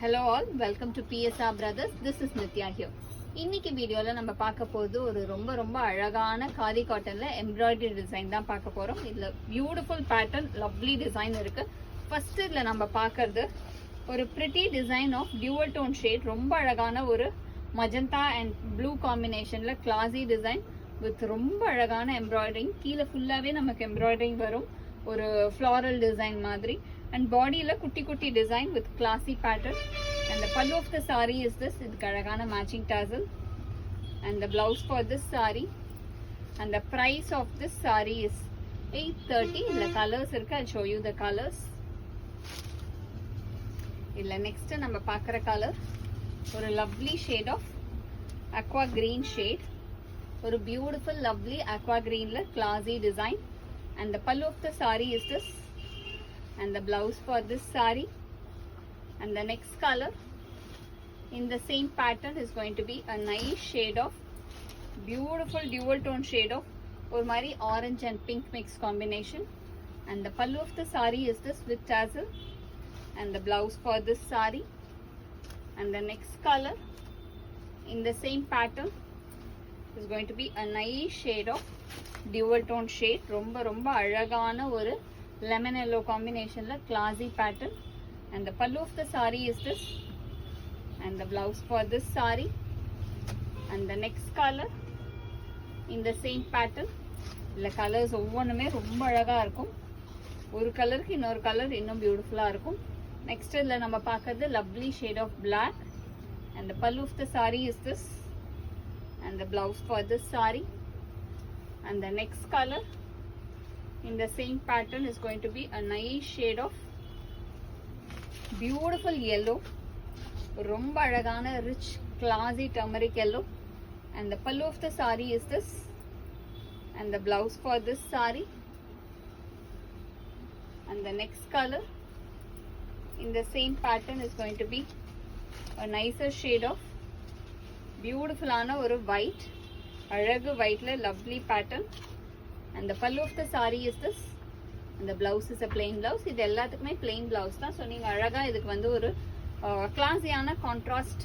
Hello all, welcome to PSR Brothers. This is Nitya here. இன்னைக்கு வீடியோல நம்ம பார்க்க போறது ஒரு ரொம்ப அழகான காதி காட்டன்ல எம்ப்ராய்டரி டிசைன் தான் பார்க்க போறோம். இதுல பியூட்டிஃபுல் பேட்டர்ன், லவ்லி டிசைன் இருக்கு. ஃபர்ஸ்ட் இதுல நம்ம பார்க்கிறது ஒரு pretty design of dual tone shade. ரொம்ப அழகான ஒரு மஜந்தா அண்ட் ப்ளூ காம்பினேஷன்ல கிளாசி டிசைன் வித் ரொம்ப அழகான எம்ப்ராய்டரிங். கீழே ஃபுல்லாவே நமக்கு எம்ப்ராய்டரிங் வரும், ஒரு ஃப்ளாரல் டிசைன் மாதிரி. And body la kutti design with classy pattern, and the pallu of the saree is this. Idhukku alagana matching tassel, and the blouse for this saree, and the price of this saree is 830. The colors irukku, I'll show you the colors. Illa next நம்ம பார்க்குற color ஒரு lovely shade of aqua green shade, ஒரு beautiful lovely aqua green la classy design, and the pallu of the saree is this, and the blouse for this saree. And the next color in the same pattern is going to be a nice shade of beautiful dual tone shade of or mari orange and pink mix combination. And the pallu of the saree is this with tassel, and the blouse for this saree. And the next color in the same pattern is going to be a nice shade of dual tone shade. ரொம்ப அழகான ஒரு lemon yellow combination la classy pattern, and the pallu of the saree is this, and the blouse for this saree. And the next color in the same pattern. The colors ovvonume romba alaga irukum, oru color ku innoru color innum beautiful ah irukum. Next idla nama paakradhu lovely shade of black, and the pallu of the saree is this, and the blouse for this saree. And the next color in the same pattern is going to be a nice shade of beautiful yellow, romba alagana rich classy turmeric yellow. And the pallu of the saree is this, and the blouse for this saree. And the next color in the same pattern is going to be a nicer shade of beautiful ana oru white, alagu white la lovely pattern. And the pallu of the saree is this, and the blouse is a plain blouse. இது எல்லாத்துக்குமே plain blouse தான். So நீங்கள் அழகாக இதுக்கு வந்து ஒரு கிளாஸியான contrast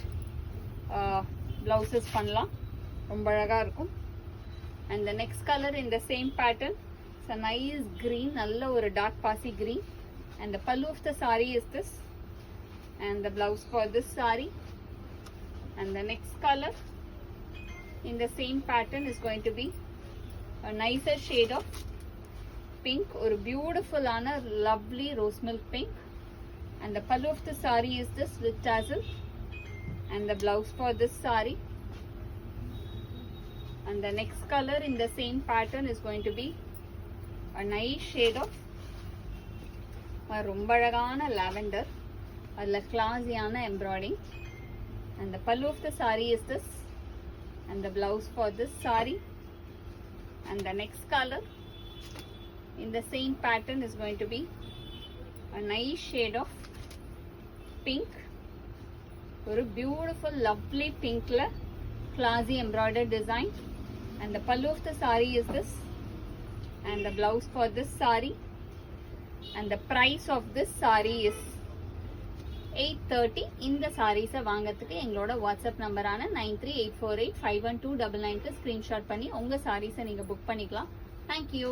blouses பண்ணலாம், ரொம்ப அழகாக இருக்கும். And the next colour in the same pattern it's a nice green, நல்ல ஒரு டார்க் பாசி green. And the pallu of the sari is this, and the blouse for this sari. And the next colour in the same pattern is going to be a nicer shade of pink, or beautiful ana lovely rose milk pink. And the pallu of the saree is this with tassel, and the blouse for this saree. And the next color in the same pattern is going to be a nice shade of romba alagana lavender, adla classy ana embroidering. And the pallu of the saree is this, and the blouse for this saree. And the next color in the same pattern is going to be a nice shade of pink, or a beautiful lovely pink la classy embroidered design. And the pallu of the saree is this, and the blouse for this saree. And the price of this saree is 830. இந்த சாரீஸை வாங்கிறதுக்கு எங்களோட WhatsApp நம்பரான 9384851299 screenshot பண்ணி உங்கள் சாரீஸை நீங்கள் book பண்ணிக்கலாம். Thank you.